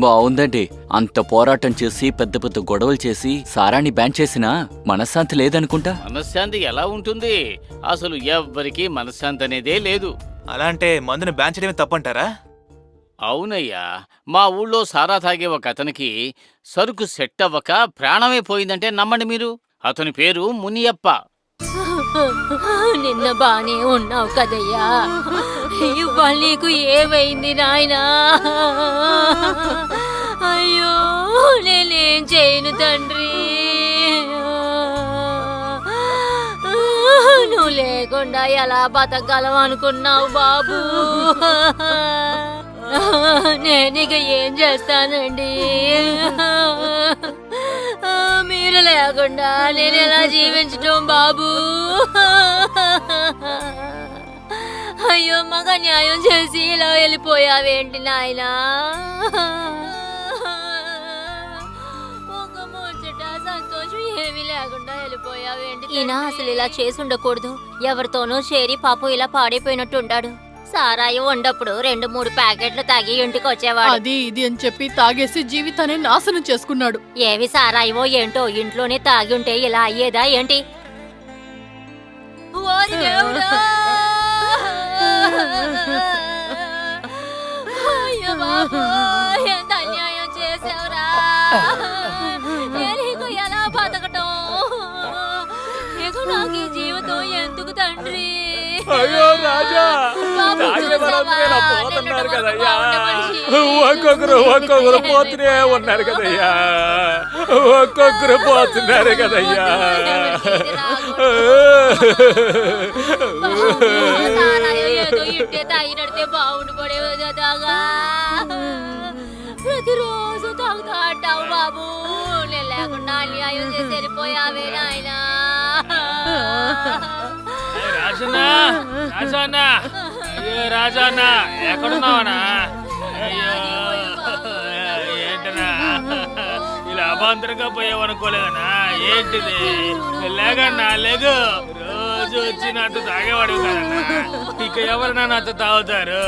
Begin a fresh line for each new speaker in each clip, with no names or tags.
బావుందండి. అంత పోరాటం చేసి పెద్ద పెద్ద గొడవలు చేసి సారాన్ని బ్యాన్ చేసినా మనశ్శాంతి లేదనుకుంటా.
మనశ్శాంతి ఎలా ఉంటుంది? అసలు ఎవ్వరికీ మనశ్శాంతి అనేదే లేదు.
అలా అంటే మందుని బ్యాన్ చేయడమే తప్పంటారా?
అవునయ్యా, మా ఊళ్ళో సారా తాగే ఒక అతనికి సరుకు సెట్ అవ్వక ప్రాణమే పోయిందంటే నమ్మండి మీరు. అతని పేరు మునియప్ప.
నిన్న బానే ఉన్నావు కదయ్యా, ఇవాళ నీకు ఏమైంది నాయనా? అయ్యో నేనేం చేయను తండ్రి, నువ్వు లేకుండా ఎలా బతకగలం అనుకున్నావు బాబు? నేను ఇక ఏం చేస్తానండి? మీరు లేకుండా నేను ఎలా జీవించటం బాబు? అయ్యో మగ న్యాయం చేసి ఇలా వెళ్ళిపోయావేంటి నాయనా? ఒక ముచ్చట సంతోషం ఏమీ లేకుండా వెళ్ళిపోయావేంటి? ఈయన అసలు ఇలా చేసి ఉండకూడదు. ఎవరితోనూ చేరి పాపం ఇలా పాడైపోయినట్టు ఉంటాడు. సారాయి ఉండప్పుడు 2-3 ప్యాకెట్లు తాగి ఇంటికి వచ్చేవాడు.
అది ఇది అని చెప్పి తాగేసి జీవితాన్ని నాశనం చేసుకున్నాడు.
ఏమి సారాయివో ఏంటో, ఇంట్లోనే తాగి ఉంటే ఇలా అయ్యేదా ఏంటి? ఓరి దేవుడా! అయ్యో బాబోయ్, ఎంత అన్యాయం చేసావురా! నేను ఎలా బతకటం? ఇక నాకు ఈ జీవితం ఎందుకు తండ్రి?
అయ్యో రాజా, తాగిన వాళ్ళందరూ పోతున్నారు కదయ్యా. ఒక్కొక్కరు పోతూనే ఉన్నారు కదయ్యా. ఒక్కొక్కరు పోతున్నారు కదయ్యా.
ఏదో ఇంటే తాగినడితే బాగుండిపోయేదాగా. ప్రతిరోజు తాగుతా అంటావు బాబు. నేను లేకుండా అన్యాయం చేసి వెళ్ళిపోయావే నాయనా.
రాజన్నా, రాజన్నా, అయ్యో రాజన్నా, ఎక్కడున్నావనా? అయ్యో ఏంటనా ఇలా అభాంతరంగా పోయావనుకోలేదనా? ఏంటిది? లేగన్నా లేగు. రోజు వచ్చి నాతో తాగేవాడు కదన్నా. ఇక ఎవరన్నా నాతో తాగుతారు?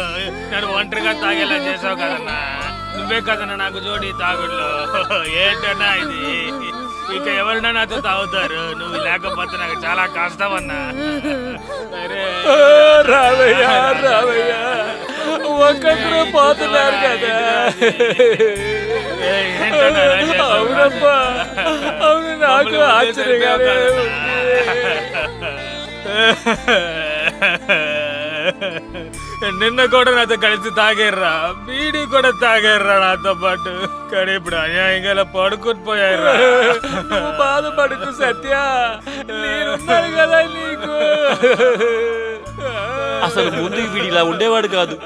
నన్ను ఒంటరిగా తాగేలా చేసావు కదన్నా. నువ్వే కదన్నా నాకు జోడి తాగుడులో. ఏంటన్నా ఇది? ఇక ఎవరైనా నాతో తాగుతారు? నువ్వు లేకపోతే నాకు చాలా కష్టం అన్నా. రావయ్యా రావయ్యా, ఒక్కొక్కరు పోతున్నారు కదా. అవునమ్మా, అవును, నాకు ఆశ్చర్యంగానే ఉంది. నిన్న కూడా నాతో కలిసి తాగారా, బీడీ కూడా తాగారా నాతో పాటు. కానీ ఇప్పుడు అన్యాయంగా ఇలా పడుకుని పోయారా. బాధపడుతూ సత్య, నేనున్నాను కదా నీకు.
అసలు ముందు వీడిలా ఉండేవాడు కాదు.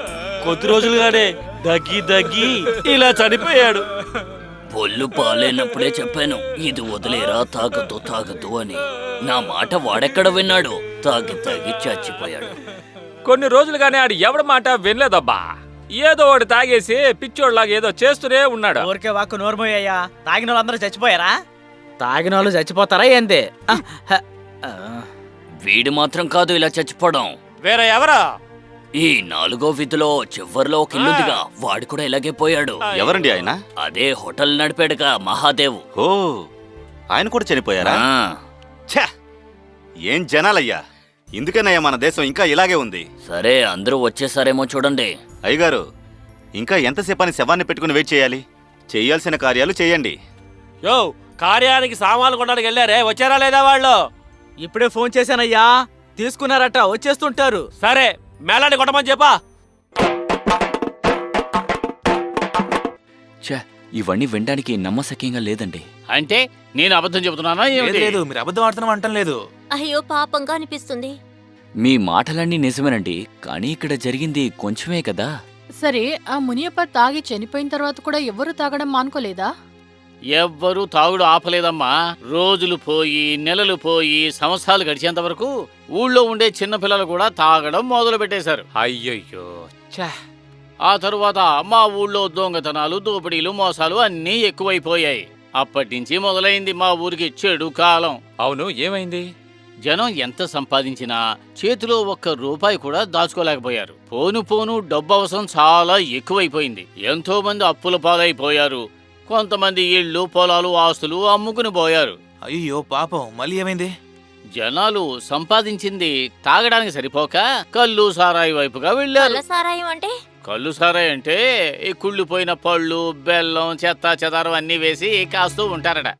కొద్ది రోజులుగానే దగ్గి దగ్గి ఇలా చనిపోయాడు.
పొల్లు పాలైనప్పుడే చెప్పాను, ఇది వదిలేరా, తాగద్దు తాగద్దు అని. నా మాట వాడెక్కడ విన్నాడు? తాగి తాగి చచ్చిపోయాడు.
కొన్ని రోజులుగానే ఆడు ఎవడి మాట వినలేదబ్బా. ఏదో వాడు తాగేసి పిచ్చోడ్లాగా ఏదో చేస్తూనే ఉన్నాడు.
ఊరికే వాక్కు నోర్మోయ్యా. తాగిన వాళ్ళందరూ చచ్చిపోయారా? తాగిన వాళ్ళు చచ్చిపోతారా ఏంది?
వీడు మాత్రం కాదు ఇలా చచ్చిపోవడం.
వేరే ఎవరా?
ఈ 4వ వీధిలో చివరిలో ఒక ఇల్లుందిగా, వాడు కూడా ఇలాగే పోయాడు.
ఎవరండి ఆయన?
అదే హోటల్ నడిపాడుగా, మహాదేవ్.
ఓ, ఆయన కూడా చనిపోయారా?
ఆ,
ఛ! ఏం జనాలయ్యా, ఇందుకేనయ్యా మన దేశం ఇంకా ఇలాగే ఉంది.
సరే అందరూ వచ్చేసారేమో చూడండి.
అయ్యగారు, ఇంకా ఎంతసేపని శవాన్ని పెట్టుకుని వెయిట్ చేయాలి? చేయాల్సిన కార్యాలు చేయండి.
యో, కార్యానికి సామాన్లు కొనడానికి వెళ్ళారే, వచ్చారా లేదా వాళ్ళు?
ఇప్పుడే ఫోన్ చేశానయ్యా, తీసుకున్నారట, వచ్చేస్తుంటారు.
సరే, మేళాన్ని కొట్టమని చెప్పా.
ఛే, ఇవన్నీ వినడానికి నమ్మశక్యంగా లేదండి.
అంటే నేను అబద్ధం చెబుతున్నానా ఏమిటి?
లేదు, మీరు అబద్ధం ఆడుతున్నాం అంటం లేదు.
అయ్యో పాపంగా అనిపిస్తుంది.
మీ మాటలన్నీ నిజమేనండి, కానీ ఇక్కడ జరిగింది కొంచెమే కదా.
సరే, ఆ మునియప్ప తాగి చనిపోయిన తర్వాత కూడా ఎవరు తాగడం మానుకోలేదా?
ఎవ్వరూ తాగుడు ఆపలేదమ్మా. రోజులు పోయి నెలలు పోయి సంవత్సరాలు గడిచేంత వరకు ఊళ్ళో ఉండే చిన్నపిల్లలు కూడా తాగడం మొదలు పెట్టేశారు.
అయ్యయ్యో, ఛ!
ఆ తరువాత మా ఊళ్ళో దొంగతనాలు, దోపిడీలు, మోసాలు అన్నీ ఎక్కువైపోయాయి. అప్పటి నుంచి మొదలైంది మా ఊరికి చెడు కాలం.
అవును, ఏమైంది?
జనం ఎంత సంపాదించినా చేతిలో ఒక్క రూపాయి కూడా దాచుకోలేకపోయారు. పోను పోను డబ్బు అవసరం చాలా ఎక్కువైపోయింది. ఎంతో మంది అప్పుల పాలైపోయారు. కొంతమంది ఇళ్ళు, పొలాలు, ఆస్తులు అమ్ముకుని పోయారు.
అయ్యో పాపం, మళ్ళీ ఏమైంది?
జనాలు సంపాదించింది తాగడానికి సరిపోక కళ్ళు సారాయి వైపుగా వెళ్ళారు.
కళ్ళ సారాయం అంటే
కళ్ళు సారాయి అంటే ఈ కుళ్ళిపోయిన పళ్ళు, బెల్లం, చెత్త చెదారం అన్నీ వేసి కాస్తూ ఉంటారట.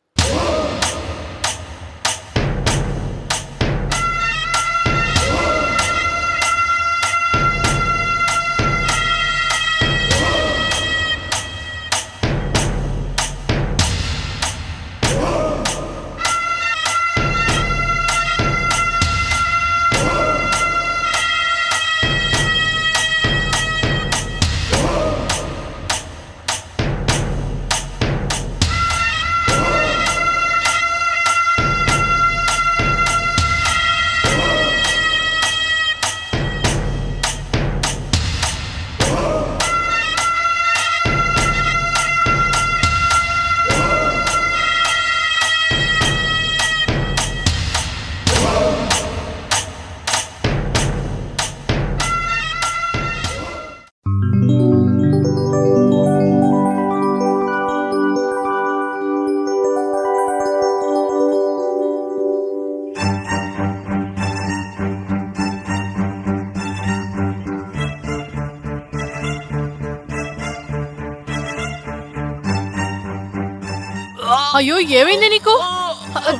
అయ్యో ఏమైంది నీకు?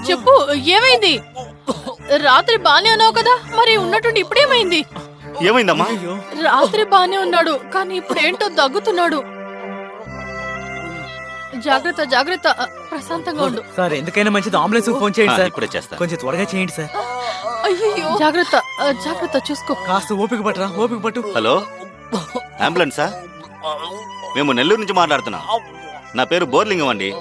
చెప్పు, ఏమైంది? రాత్రి బానే ఉన్నావు కదా, మరి ఉన్నట్టుండి ఇప్పుడేమైంది?
ఏమైందమ్మా?
రాత్రి బానే ఉన్నాడు, కానీ ఇప్పుడు ఏంటో దగ్గుతున్నాడు. జాగ్రత్త జాగ్రత్త, ప్రశాంతంగా ఉండు.
సార్ ఎందుకైనా మంచిది అంబులెన్స్ ఫోన్ చేయండి సార్.
ఇప్పుడే చేస్తా.
కొంచెం త్వరగా చేయండి సార్.
అయ్యో జాగ్రత్త జాగ్రత్త, చూసుకో.
కాస్త ఓపిక పట్టరా, ఓపిక పట్టు.
హలో, అంబులెన్సా? మేము నెల్లూరు నుంచి మాట్లాడుతున్నాం. నా పేరు బోర్లింగం అండి.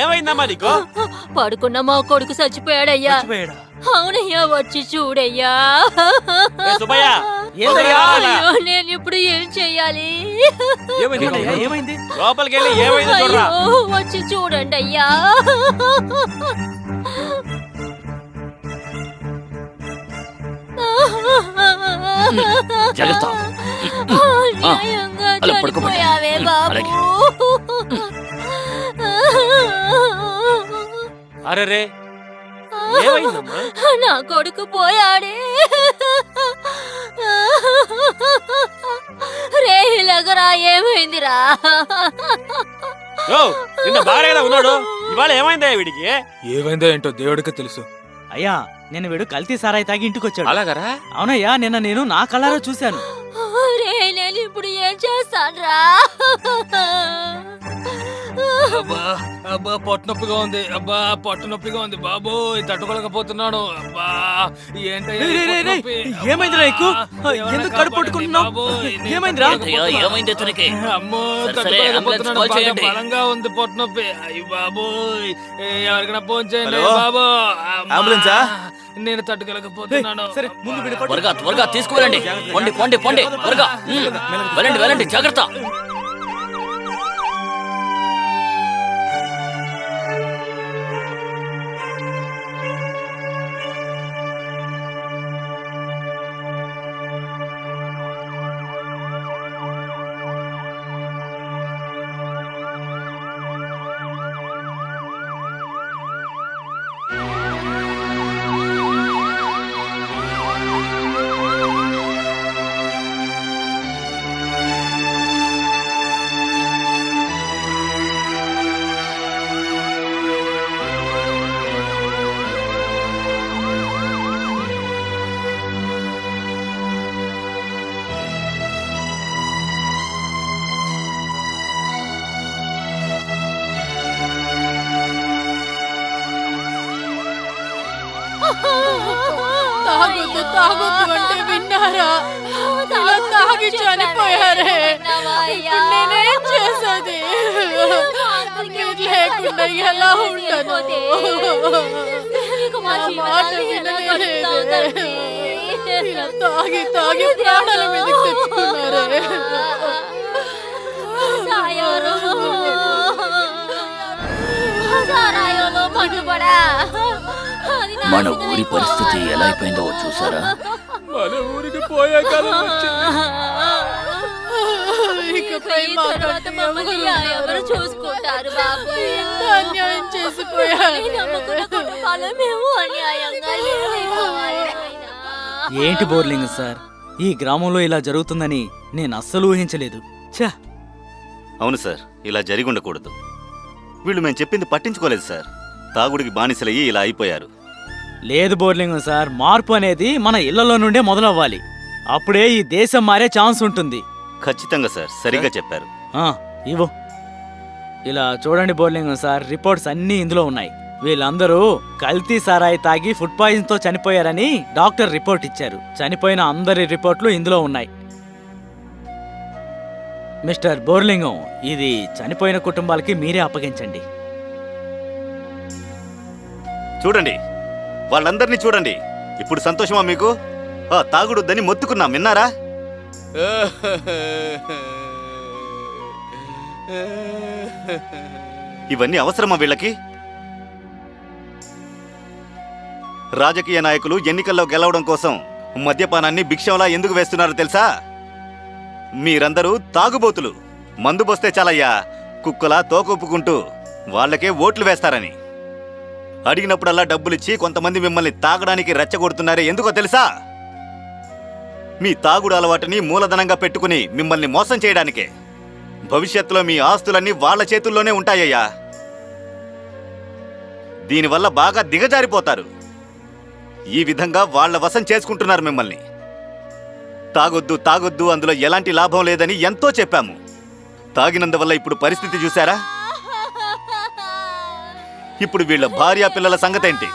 ఏమైందమ్మా నీకు?
పడుకున్న మా కొడుకు చచ్చిపోయాడయ్యా. అవునయ్యా, వచ్చి చూడయ్యా. అయ్యో, నేను ఇప్పుడు ఏం చెయ్యాలి?
ఏమైంది?
లోపలికి వెళ్ళి ఏమైంది చూడరా.
అయ్యో, వచ్చి చూడండి అయ్యా.
జాగ్రత్త.
అన్యాయంగా
అలా పడుకోబెట్టు.
చనిపోయావే బాబు.
అలాగే.
అరే ఏమైందమ్మా?
నా కొడుకు పోయాడే. రే లగరా, ఏమైందిరా?
నిన్న బాగా ఉన్నాడు, ఇవాళ ఏమైందా వీడికి?
ఏమైందో ఏంటో దేవుడికి తెలుసు.
అయ్యా, నేను వీడు కల్తీ సారాయి తాగి ఇంటికి వచ్చాడు.
అలాగరా?
అవునయ్యా, నిన్న నేను నా కళ్ళారా చూశాను.
రే, నేను ఇప్పుడు ఏం చేస్తానురా?
అబ్బా అబ్బా, పొట్ట నొప్పిగా ఉంది. అబ్బా, పొట్ట నొప్పిగా ఉంది బాబు, తట్టుకోలేకపోతున్నాను. అబ్బా, ఏంటయ్యా ఈ పొట్ట నొప్పి?
ఏమైందిరా నీకు?
ఎవరైనా
ఎందుకు కడుపు పట్టుకుంటున్నావు?
బాబోయ్, నేను
ఏమైందిరా?
అయ్యో, ఏమైంది ఇతనికి?
అమ్మో,
సరే,
తట్టుకోలేకపోతున్నాను.
అంబులెన్స్ కాల్
బాగా
చేయండి.
బలంగా ఉంది పొట్ట నొప్పి. అయ్యి బాబోయ్, ఎవరికైనా ఫోన్ చేయండి
హలో?
బాబు. అమ్మా,
అంబులెన్సా?
నేను తట్టుకోలేకపోతున్నాను.
సరే, ముందు వీడు పట్టు.
త్వరగా తీసుకువెళ్ళండి. పొండి త్వరగా. వెళ్ళండి, జాగ్రత్త.
తాగొద్దు తాగొద్దు అంటే విన్నారా? ఇలా తాగి చనిపోయారే. ఇప్పుడు నేనేం చేసేది? మీరు లేకుండా ఎలా ఉండను? నా మాట వినలేదే. ఇలా తాగి తాగి ప్రాణాల మీదకి తెచ్చుకున్నారే.
మన ఊరి పరిస్థితి ఎలా అయిపోయిందో చూసారా?
మన ఊరికి పోయే కాలం వచ్చింది.
ఇకపై
ఈ
మాకంటూ
తర్వాత మమ్మల్ని
ఎవరు
ఎవరు
ఉన్నారు?
చూసుకుంటారు బాబు?
ఎంత అన్యాయం చేసిపోయారు.
నమ్ముకున్న కుటుంబాలు మేము అన్యాయంగా ఏమైపోవాలి నాయనా?
ఏంటి బోర్లింగ్ సార్, ఈ గ్రామంలో ఇలా జరుగుతుందని నేను అస్సలు ఊహించలేదు. ఛా!
అవును సార్, ఇలా జరిగి ఉండకూడదు. వీళ్ళు మేము చెప్పింది పట్టించుకోలేదు సార్. తాగుడికి బానిసలయ్యి ఇలా అయిపోయారు.
లేదు బోర్లింగ్ సార్, మార్పు అనేది మన ఇళ్లలో నుండే మొదలవ్వాలి. అప్పుడే ఈ దేశం మారే ఛాన్స్ ఉంటుంది.
ఖచ్చితంగా సార్, సరిగ్గా చెప్పారు.
ఆ, ఇవ్వు. ఇలా చూడండి బోర్లింగ్ సార్, రిపోర్ట్స్ అన్నీ ఇందులో ఉన్నాయి. వీళ్ళందరూ కల్తీ సారాయి తాగి ఫుడ్ పాయిజన్ తో చనిపోయారని డాక్టర్ రిపోర్ట్ ఇచ్చారు. చనిపోయిన అందరి రిపోర్ట్లు ఇందులో ఉన్నాయి. మిస్టర్ బోర్లింగం, ఇది చనిపోయిన కుటుంబాలకి మీరే అప్పగించండి.
చూడండి, వాళ్ళందరినీ చూడండి. ఇప్పుడు సంతోషమా మీకు? ఆ తాగుడుద్దని మొత్తుకున్నాం, విన్నారా? ఇవన్నీ అవసరమా వీళ్ళకి? రాజకీయ నాయకులు ఎన్నికల్లో గెలవడం కోసం మద్యపానాన్ని భిక్షంలా ఎందుకు వేస్తున్నారో తెలుసా? మీరందరూ తాగుబోతులు. మందు పోస్తే చాలయ్యా, కుక్కలా తోకొప్పుకుంటూ వాళ్ళకే ఓట్లు వేస్తారని. అడిగినప్పుడల్లా డబ్బులిచ్చి కొంతమంది మిమ్మల్ని తాగడానికి రెచ్చగొడుతున్నారే, ఎందుకో తెలుసా? మీ తాగుడు అలవాటుని మూలధనంగా పెట్టుకుని మిమ్మల్ని మోసం చేయడానికే. భవిష్యత్తులో మీ ఆస్తులన్నీ వాళ్ళ చేతుల్లోనే ఉంటాయ్యా. దీనివల్ల బాగా దిగజారిపోతారు. ఈ విధంగా వాళ్ళ వశం చేసుకుంటున్నారు మిమ్మల్ని. తాగొద్దు తాగొద్దు, అందులో ఎలాంటి లాభం లేదని ఎంతో చెప్పాము. తాగినందువల్ల ఇప్పుడు పరిస్థితి చూసారా? ఇప్పుడు వీళ్ళ భార్యా పిల్లల సంగతేంటి?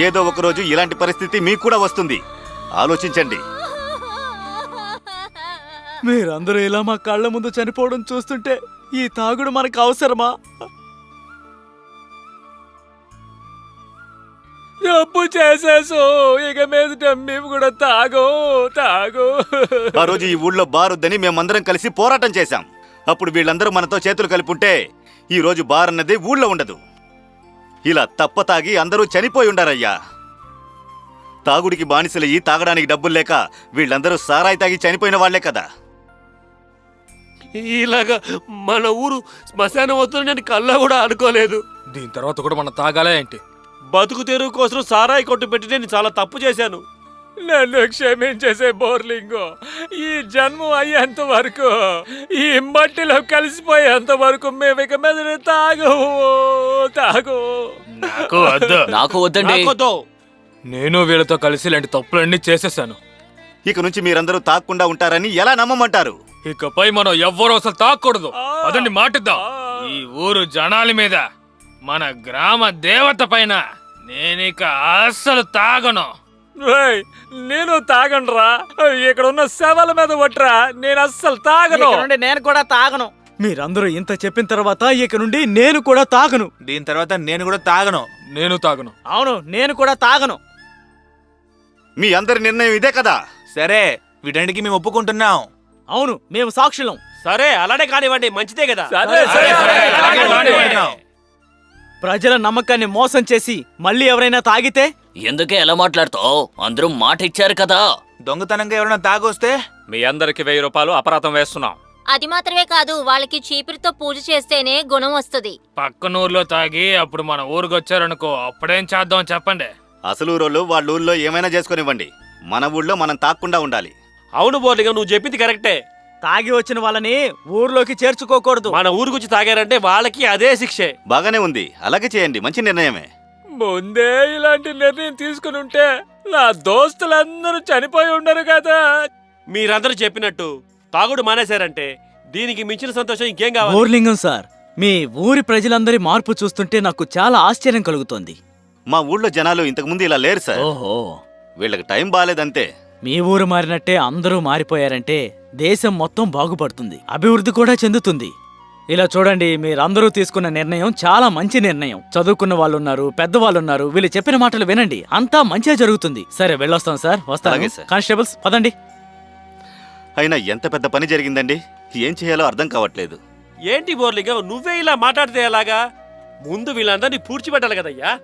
ఏదో ఒకరోజు ఇలాంటి పరిస్థితి మీకు కూడా వస్తుంది. ఆలోచించండి.
మీరందరూ ఇలా మా కళ్ళ ముందు చనిపోవడం చూస్తుంటే ఈ తాగుడు మనకు అవసరమా?
తప్పు చేసేసో, ఇక మీదట మేము కూడా తాగో.
ఆ రోజు ఈ ఊళ్ళో బారొద్దని మేమందరం కలిసి పోరాటం చేశాం. అప్పుడు వీళ్ళందరూ మనతో చేతులు కలిపుంటే ఈ రోజు బార్ అన్నది ఊళ్ళో ఉండదు. ఇలా తప్పతాగి అందరూ చనిపోయి ఉండారయ్యా. తాగుడికి బానిసలయ్యి తాగడానికి డబ్బులు లేక వీళ్ళందరూ సారాయి తాగి చనిపోయిన వాళ్లే కదా.
ఇలాగా మన ఊరు శ్మశానం అవుతుందని నేను కల్లా కూడా అనుకోలేదు.
దీని తర్వాత కూడా మనం తాగాలా ఏంటి?
బతుకు తెరువు కోసం సారాయి కొట్టు పెట్టి నేను చాలా తప్పు చేశాను.
నన్ను క్షమించేసే బోర్లింగో. ఈ జన్మ అయ్యేంత వరకు, ఈ మట్టిలో కలిసిపోయేంత వరకు మేము ఇక మీద తాగు.
నాకు వద్దండి.
నాకొద్దు.
నేను వీళ్ళతో కలిసి ఇలాంటి తప్పులన్నీ చేసేసాను.
ఇక నుంచి మీరందరూ తాగకుండా ఉంటారని ఎలా నమ్మమంటారు?
ఇకపై మనం ఎవ్వరూ అసలు తాగకూడదు. అదండి మాటిద్దాం.
ఈ ఊరు జనాల మీద, మన గ్రామ దేవత పైన నేనిక అస్సలు తాగను. నేను తాగనురా. ఇక్కడ ఉన్న శవాల మీద ఒట్రా, నేను అస్సలు తాగను.
ఇక నుండి నేను కూడా తాగను. మీరందరూ ఇంత చెప్పిన తర్వాత ఇక నుండి నేను కూడా తాగను.
దీని తర్వాత నేను కూడా తాగను. నేను తాగను.
అవును, నేను కూడా తాగను.
మీ అందరి నిర్ణయం ఇదే కదా?
సరే, వీటన్నిటికీ మేము ఒప్పుకుంటున్నాం.
అవును, మేము సాక్షులం.
సరే, అలానే కానివ్వండి, మంచిదే కదా.
ప్రజల నమ్మకాన్ని మోసం చేసి మళ్ళీ ఎవరైనా తాగితే
ఎందుకే ఎలా మాట్లాడతావు? అందరూ మాట ఇచ్చారు కదా.
దొంగతనంగా ఎవరైనా తాగొస్తే
మీ అందరికి 1000 రూపాయలు అపరాధం వేస్తున్నాం.
అది మాత్రమే కాదు, వాళ్ళకి చీపురుతో పూజ చేస్తేనే గుణం వస్తుంది.
పక్కనూరులో తాగి అప్పుడు మన ఊరికి వచ్చారనుకో, అప్పుడేం చేద్దాం చెప్పండి.
అసలు ఊరోళ్ళు వాళ్ళ ఊళ్ళో ఏమైనా చేసుకునివ్వండి. మన ఊళ్ళో మనం తాగకుండా ఉండాలి.
అవును బోర్లింగం, నువ్వు చెప్పింది కరెక్టే.
తాగి వచ్చిన వాళ్ళని ఊర్లోకి చేర్చుకోకూడదు.
మన ఊరికొచ్చి తాగారంటే వాళ్ళకి అదే శిక్షే.
బాగానే ఉంది, అలాగే చేయండి. మంచి నిర్ణయమే.
ముందే ఇలాంటి నిర్ణయం తీసుకుని ఉంటే నా దోస్తులందరూ చనిపోయి ఉండరు కదా.
మీరందరూ చెప్పినట్టు తాగుడు మానేశారంటే దీనికి మించిన సంతోషం ఇంకేం కావాలి?
బోర్లింగం సార్, మీ ఊరి ప్రజలందరి మార్పు చూస్తుంటే నాకు చాలా ఆశ్చర్యం కలుగుతోంది.
మా ఊళ్ళో జనాలు ఇంతకుముందు ఇలా లేరు సార్.
ఓహో,
వీళ్ళకి టైం బాలేదంతే.
మీ ఊరు మారినట్టే అందరూ మారిపోయారంటే దేశం మొత్తం బాగుపడుతుంది, అభివృద్ధి కూడా చెందుతుంది. ఇలా చూడండి, మీరందరూ తీసుకున్న నిర్ణయం చాలా మంచి నిర్ణయం. చదువుకున్న వాళ్ళున్నారు, పెద్దవాళ్ళున్నారు. వీళ్ళు చెప్పిన మాటలు వినండి, అంతా మంచిగా జరుగుతుంది. సరే, వెళ్ళొస్తాం సార్. వస్తాను.
అలాగే సార్.
కానిస్టేబుల్స్, పదండి.
అయినా ఎంత పెద్ద పని జరిగిందండి. ఏం చేయాలో అర్థం కావట్లేదు.
ఏంటి బోర్లింగం నువ్వే ఇలా మాట్లాడితే ఎలాగా? ముందు వీళ్ళందరినీ పూడ్చిపెట్టాలి కదయ్యా.